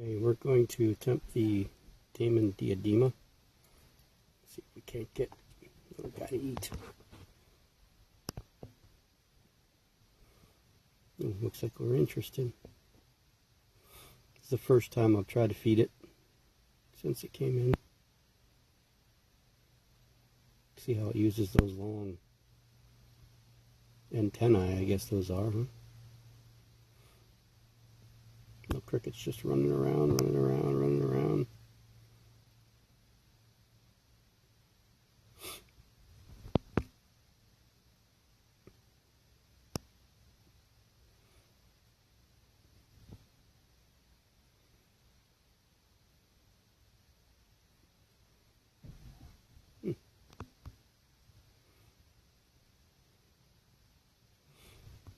Okay, we're going to attempt the Damon diadema. See if we can't get little guy to eat. Looks like we're interested. It's the first time I've tried to feed it since it came in. See how it uses those long antennae, I guess those are, huh? The cricket's just running around, running around, running around.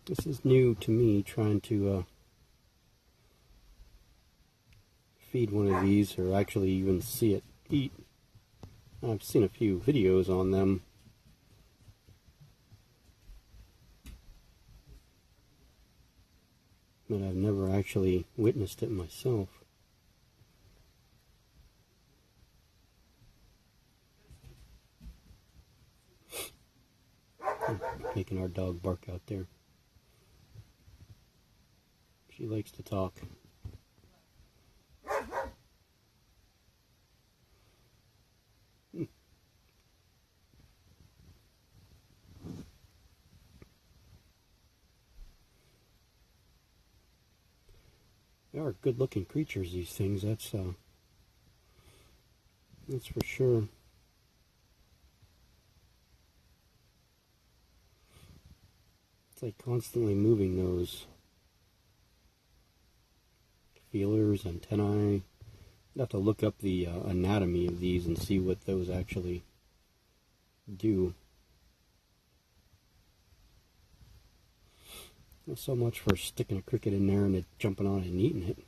This is new to me, trying to feed one of these, or actually even see it eat. I've seen a few videos on them, but I've never actually witnessed it myself. Making our dog bark out there. She likes to talk. They are good-looking creatures, these things. That's for sure. It's like constantly moving those feelers, antennae. I'd have to look up the anatomy of these and see what those actually do. Not so much for sticking a cricket in there and it jumping on it and eating it.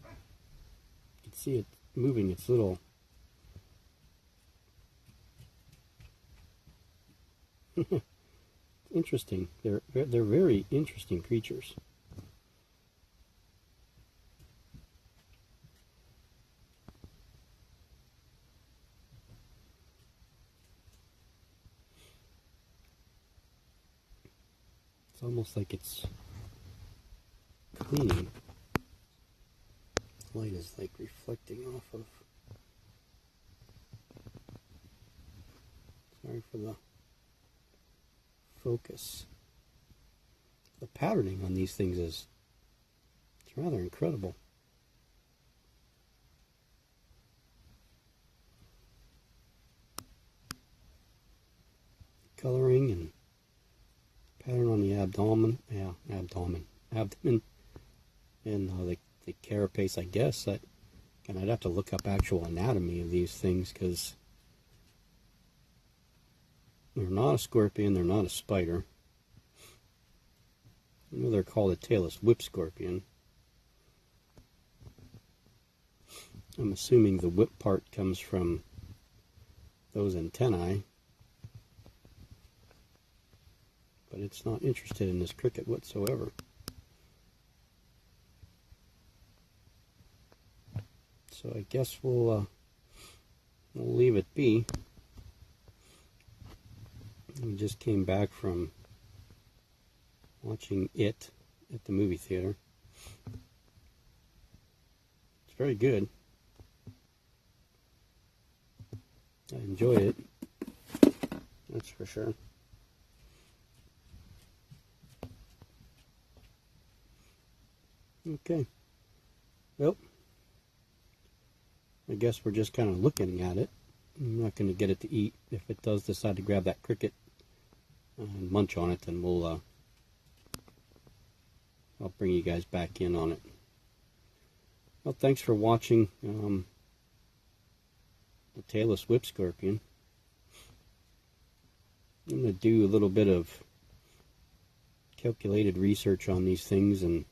You can see it moving its little interesting. They're very interesting creatures. It's almost like it's cleaning. The light is like reflecting off of. Sorry for the focus. The patterning on these things is rather incredible. Coloring and pattern on the abdomen, and the carapace, I guess. And I'd have to look up actual anatomy of these things, because they're not a scorpion, they're not a spider. I know they're called a tailless whip scorpion. I'm assuming the whip part comes from those antennae. But it's not interested in this cricket whatsoever. So I guess we'll leave it be. We just came back from watching it at the movie theater. It's very good. I enjoyed it. That's for sure. Okay. Well, I guess we're just kind of looking at it. I'm not going to get it to eat. If it does decide to grab that cricket and munch on it, then I'll bring you guys back in on it. Well, thanks for watching the tailless whip scorpion. I'm going to do a little bit of calculated research on these things and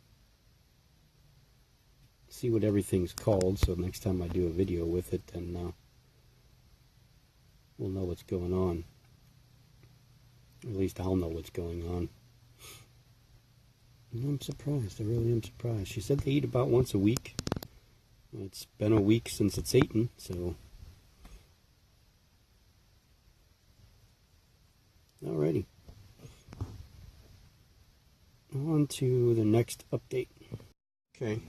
see what everything's called, so next time I do a video with it, then we'll know what's going on. At least I'll know what's going on. And I'm surprised. I really am surprised. She said they eat about once a week. It's been a week since it's eaten, so. Alrighty. On to the next update. Okay.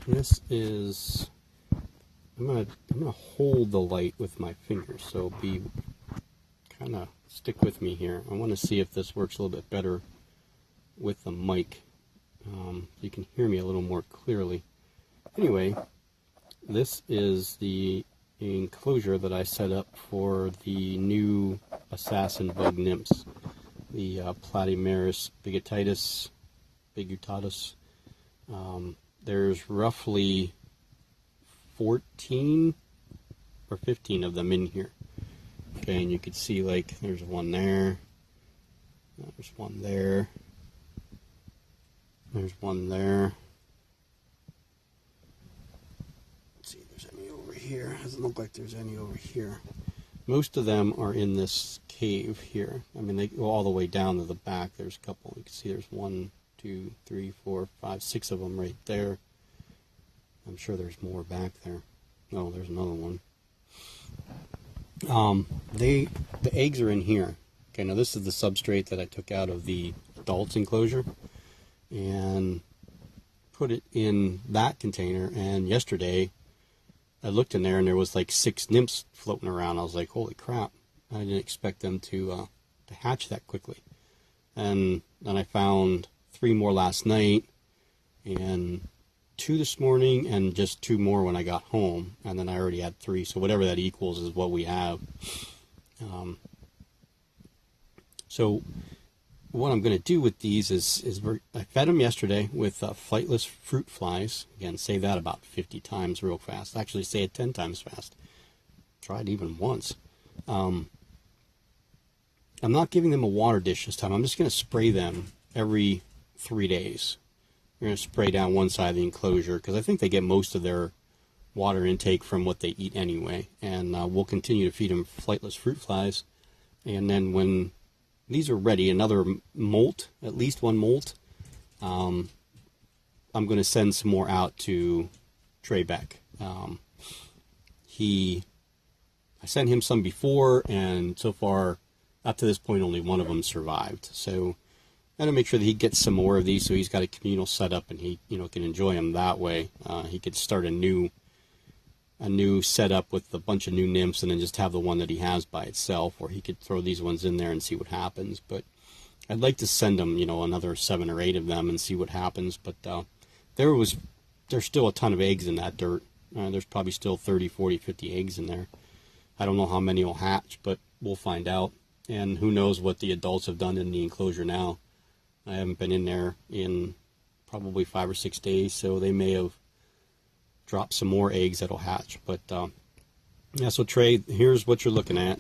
This is, I'm gonna hold the light with my fingers, so kind of stick with me here. I want to see if this works a little bit better with the mic. You can hear me a little more clearly. Anyway, this is the enclosure that I set up for the new assassin bug nymphs, the Platymeris bigutatus. There's roughly 14 or 15 of them in here. Okay, and you can see, like, there's one there, there's one there, there's one there. Let's see if there's any over here. Doesn't look like there's any over here. Most of them are in this cave here. I mean, they go all the way down to the back. There's a couple. You can see there's 1, 2, 3, 4, 5, 6 of them right there. I'm sure there's more back there. Oh, there's another one. The eggs are in here. Okay, now this is the substrate that I took out of the adults enclosure and put it in that container. And yesterday I looked in there and there was like 6 nymphs floating around. I was like, holy crap, I didn't expect them to hatch that quickly. And then I found 3 more last night and 2 this morning and just 2 more when I got home, and then I already had 3, so whatever that equals is what we have. So what I'm going to do with these is I fed them yesterday with flightless fruit flies. Again, say that about 50 times real fast. Actually, say it 10 times fast. Tried even once. I'm not giving them a water dish this time. I'm just going to spray them every 3 days. We're going to spray down one side of the enclosure because I think they get most of their water intake from what they eat anyway. And we'll continue to feed them flightless fruit flies. And then when these are ready, another molt, at least one molt, I'm going to send some more out to Trey Beck. I sent him some before, and so far, up to this point, only one of them survived. So I'm going to make sure that he gets some more of these so he's got a communal setup and he can enjoy them that way. He could start a new setup with a bunch of new nymphs and then just have the one that he has by itself, or he could throw these ones in there and see what happens. But I'd like to send him, another 7 or 8 of them and see what happens. But there's still a ton of eggs in that dirt. There's probably still 30, 40, 50 eggs in there. I don't know how many will hatch, but we'll find out. And who knows what the adults have done in the enclosure now. I haven't been in there in probably 5 or 6 days, so they may have dropped some more eggs that'll hatch. But yeah, so Trey, here's what you're looking at.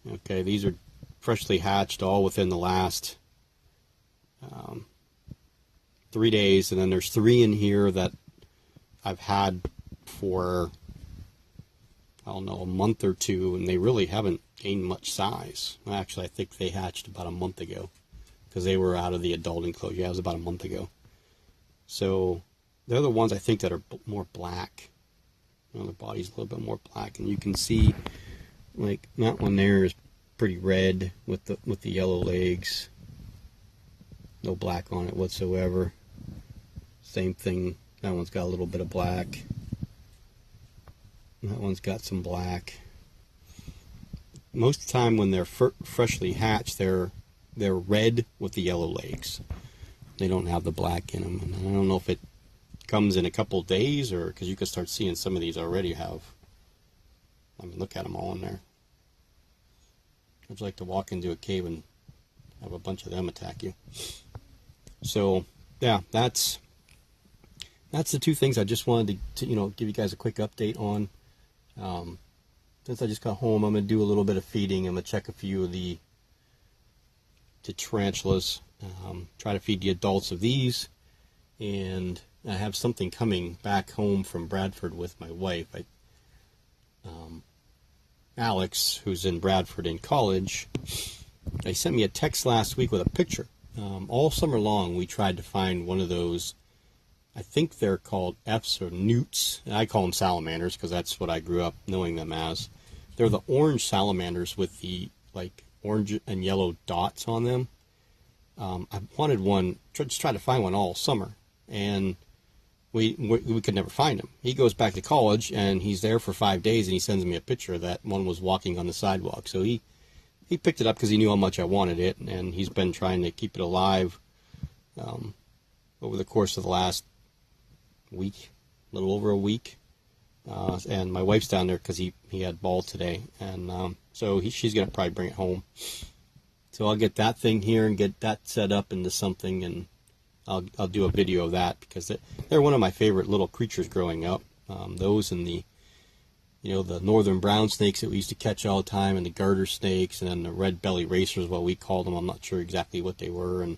Okay, these are freshly hatched, all within the last 3 days, and then there's 3 in here that I've had for, I don't know, a month or 2, and they really haven't gained much size. Actually, I think they hatched about a month ago because they were out of the adult enclosure. Yeah, it was about a month ago. So they're the ones I think that are more black. The body's a little bit more black, and you can see, like, that one there is pretty red with the yellow legs. No black on it whatsoever. Same thing. That one's got a little bit of black. That one's got some black. Most of the time when they're freshly hatched, they're red with the yellow legs. They don't have the black in them. And I don't know if it comes in a couple days, or because you can start seeing some of these already have. I mean, look at them all in there. I'd like to walk into a cave and have a bunch of them attack you. So yeah, that's the 2 things I just wanted to give you guys a quick update on. Since I just got home, I'm going to do a little bit of feeding. I'm going to check a few of the tarantulas, try to feed the adults of these, and I have something coming back home from Bradford with my wife. Alex, who's in Bradford in college, he sent me a text last week with a picture. All summer long, we tried to find one of those, I think they're called F's or newts. I call them salamanders because that's what I grew up knowing them as. They're the orange salamanders with the like orange and yellow dots on them. I wanted one, just try to find one all summer, and we could never find him. He goes back to college, and he's there for 5 days, and he sends me a picture that one was walking on the sidewalk. So he picked it up because he knew how much I wanted it, and he's been trying to keep it alive over the course of the last week, a little over a week. And my wife's down there because he had ball today, and so she's going to probably bring it home. So I'll get that thing here and get that set up into something, and I'll do a video of that because they're one of my favorite little creatures growing up. Those and the northern brown snakes that we used to catch all the time, and the garter snakes, and then the red belly racers, what we called them. I'm not sure exactly what they were, and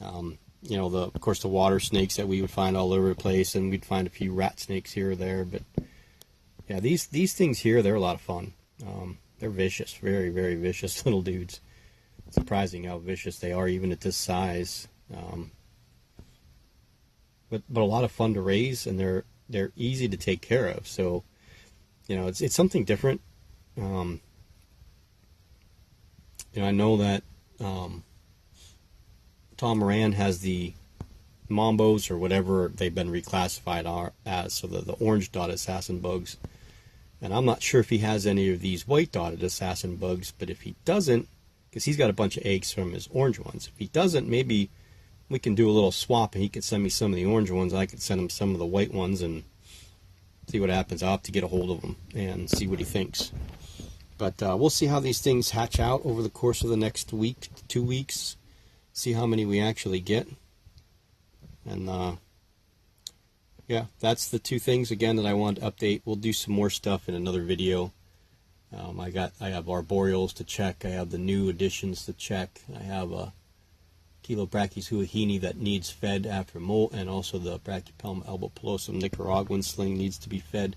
of course the water snakes that we would find all over the place, and we'd find a few rat snakes here or there. But yeah, these things here, they're a lot of fun. They're vicious, very, very vicious little dudes. It's surprising how vicious they are even at this size. But a lot of fun to raise, and they're easy to take care of. So it's something different. I know that Tom Moran has the Mombos, or whatever they've been reclassified as, so the orange dotted assassin bugs. And I'm not sure if he has any of these white dotted assassin bugs, but if he doesn't, because he's got a bunch of eggs from his orange ones. If he doesn't, maybe we can do a little swap, and he could send me some of the orange ones. I could send him some of the white ones and see what happens. I'll have to get a hold of him and see what he thinks. But we'll see how these things hatch out over the course of the next week, 2 weeks. See how many we actually get. And yeah, that's the two things again that I wanted to update. We'll do some more stuff in another video. I have arboreals to check. I have the new additions to check. I have a Chilobrachys huahini that needs fed after molt, and also the Brachypelma albopilosum Nicaraguan sling needs to be fed.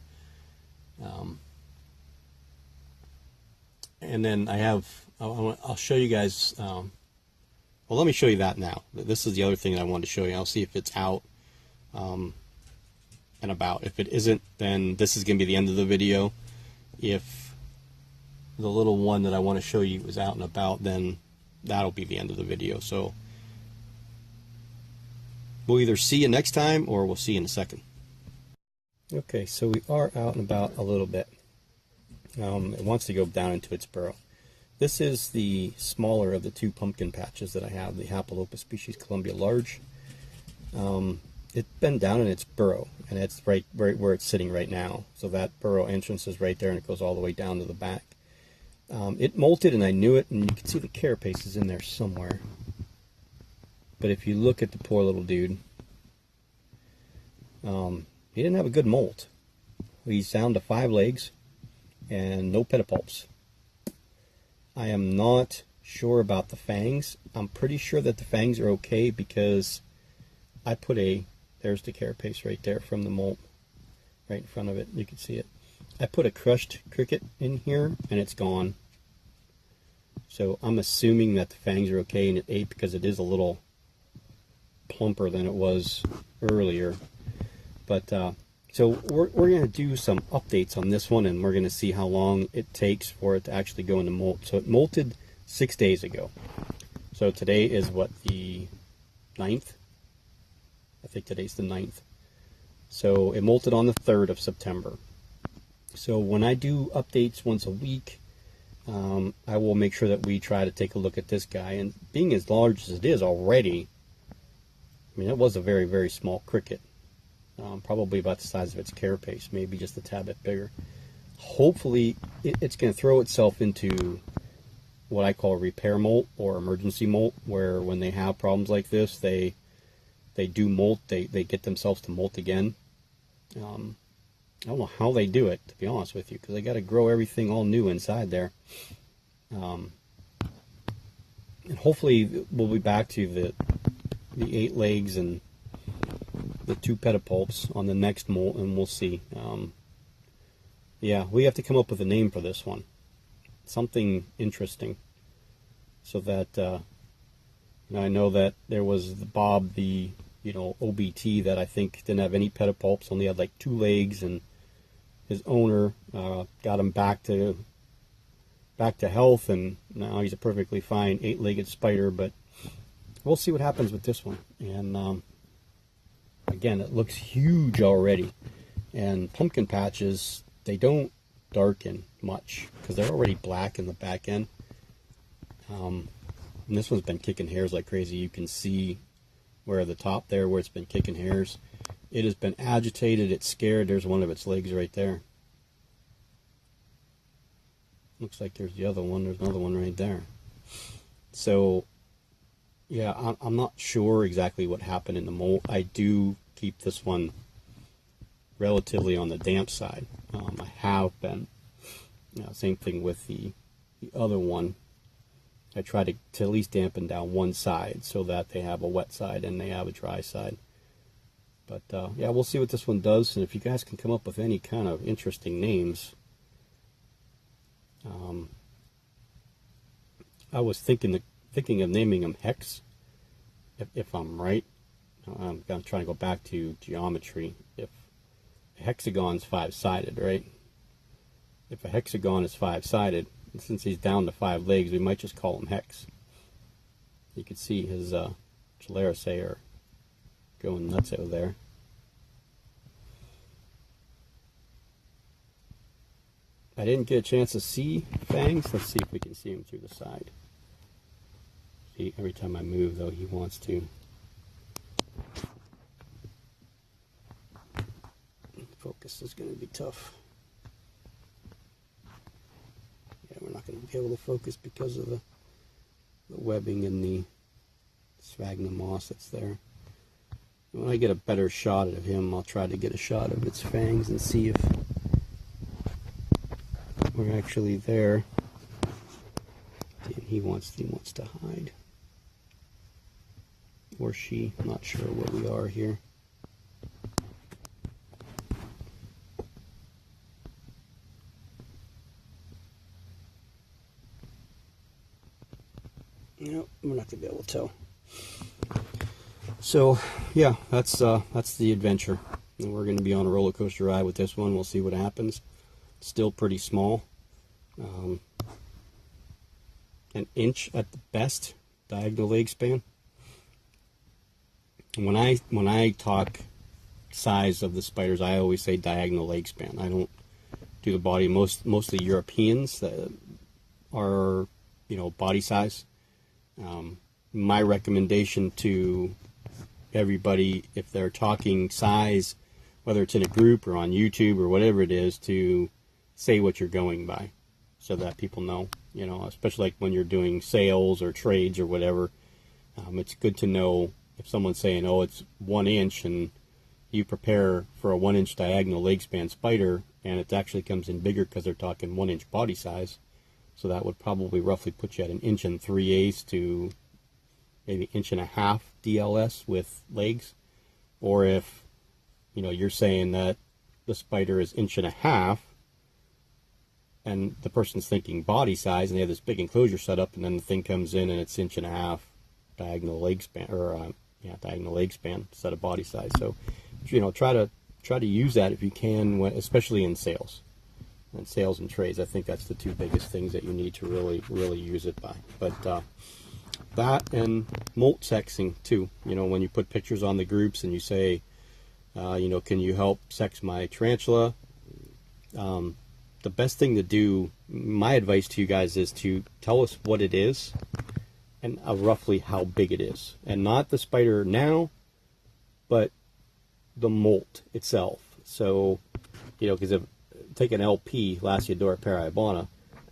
And then I'll show you guys. Well, let me show you that now. This is the other thing that I wanted to show you. I'll see if it's out and about. If it isn't, then this is going to be the end of the video. If the little one that I want to show you is out and about, then that'll be the end of the video. So we'll either see you next time, or we'll see you in a second. Okay, so we are out and about a little bit. It wants to go down into its burrow. This is the smaller of the two pumpkin patches that I have, the Hapalopa species Columbia large. It's been down in its burrow, and it's right where it's sitting right now. So that burrow entrance is right there, and it goes all the way down to the back. It molted, and I knew it, and you can see the carapace is in there somewhere. But if you look at the poor little dude, he didn't have a good molt. He's down to 5 legs and no pedipalps. I am not sure about the fangs. I'm pretty sure that the fangs are okay because I put there's the carapace right there from the molt, right in front of it. You can see it. I put a crushed cricket in here, and it's gone. So I'm assuming that the fangs are okay, and it ate because it is a little plumper than it was earlier. But so we're going to do some updates on this one, and we're going to see how long it takes for it to actually go into molt. So it molted 6 days ago. So today is what, the 9th? I think today's the 9th. So it molted on the 3rd of September. So when I do updates once a week, I will make sure that we try to take a look at this guy. And being as large as it is already, I mean, it was a very, very small cricket. Probably about the size of its carapace, maybe just a tad bit bigger. Hopefully, it's going to throw itself into what I call repair molt or emergency molt, where when they have problems like this, they do molt, they get themselves to molt again. I don't know how they do it, to be honest with you, because they got to grow everything all new inside there. And hopefully we'll be back to the 8 legs and the 2 pedipalps on the next molt, and we'll see. Yeah, we have to come up with a name for this one. Something interesting. So that, I know that there was Bob, the, OBT that I think didn't have any pedipalps, only had like 2 legs, and his owner got him back to health, and now he's a perfectly fine 8-legged spider. But we'll see what happens with this one. And again, it looks huge already. And pumpkin patches, they don't darken much because they're already black in the back end. And this one's been kicking hairs like crazy. You can see where the top there, where it's been kicking hairs. It has been agitated. It's scared. There's one of its legs right there. Looks like there's the other one. There's another one right there. So, yeah, I'm not sure exactly what happened in the molt. I do keep this one relatively on the damp side. I have been. Same thing with the other one. I try to at least dampen down one side so that they have a wet side and they have a dry side. But yeah, we'll see what this one does. And if you guys can come up with any kind of interesting names. I was thinking of naming them Hex, if I'm right. I'm trying to go back to geometry. If a hexagon's 5-sided, right? If a hexagon is 5-sided, and since he's down to 5 legs, we might just call him Hex. You can see his Tailless are going nuts over there. I didn't get a chance to see Fangs. Let's see if we can see him through the side. See, every time I move, though, he wants to. Focus is going to be tough. Yeah, we're not going to be able to focus because of the webbing and the sphagnum moss that's there. When I get a better shot of him, I'll try to get a shot of its fangs and see if we're actually there. And he wants to hide. Or she, I'm not sure where we are here. Nope, we're not gonna be able to tell. So yeah, that's the adventure. And we're gonna be on a roller coaster ride with this one. We'll see what happens. Still pretty small, an inch at the best diagonal leg span. And when I talk size of the spiders, I always say diagonal leg span. I don't do the body. Mostly Europeans that are body size. My recommendation to everybody, if they're talking size, whether it's in a group or on YouTube or whatever it is, to say what you're going by so that people know, especially like when you're doing sales or trades or whatever. It's good to know if someone's saying, oh, it's 1 inch, and you prepare for a 1 inch diagonal leg span spider, and it actually comes in bigger because they're talking 1 inch body size. So that would probably roughly put you at 1 3/8 inches to maybe 1.5 inches DLS with legs. Or if, you're saying that the spider is 1.5 inches and the person's thinking body size and they have this big enclosure set up, and then the thing comes in and it's 1.5 inches diagonal leg span, or diagonal leg span instead of body size. So, try to use that if you can, especially in sales. And sales and trades, I think that's the 2 biggest things that you need to really use it by. But that and molt sexing too. When you put pictures on the groups and you say, can you help sex my tarantula? The best thing to do, my advice to you guys, is to tell us what it is and roughly how big it is, and not the spider now, but the molt itself. So, because if take an LP, Lasiodora paraibana,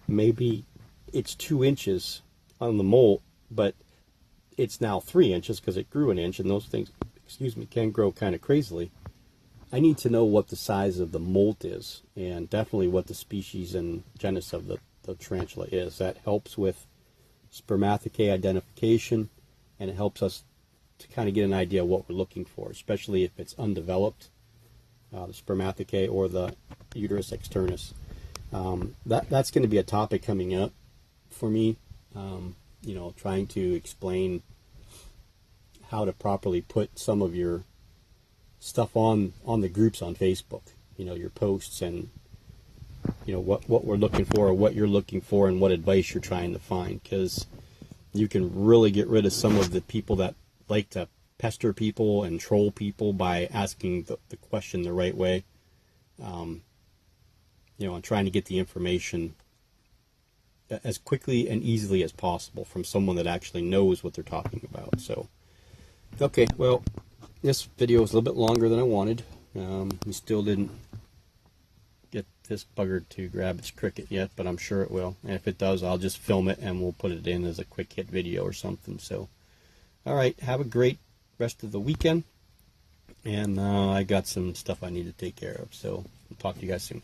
maybe it's 2 inches on the molt, but it's now 3 inches because it grew 1 inch, and those things, can grow kind of crazily. I need to know what the size of the molt is, and definitely what the species and genus of the tarantula is. That helps with spermathecae identification, and it helps us to kind of get an idea of what we're looking for, especially if it's undeveloped, the spermathecae or the uterus externus. That's going to be a topic coming up for me. You know, trying to explain how to properly put some of your stuff on the groups on Facebook. You know, your posts, and you know what we're looking for, or what you're looking for, and what advice you're trying to find, because you can really get rid of some of the people that like to pester people and troll people by asking the question the right way. You know, and trying to get the information as quickly and easily as possible from someone that actually knows what they're talking about. So, okay, well, this video is a little bit longer than I wanted. We still didn't get this bugger to grab its cricket yet, but I'm sure it will. And if it does, I'll just film it and we'll put it in as a quick hit video or something. So, all right, have a great rest of the weekend. And I got some stuff I need to take care of. So, I'll talk to you guys soon.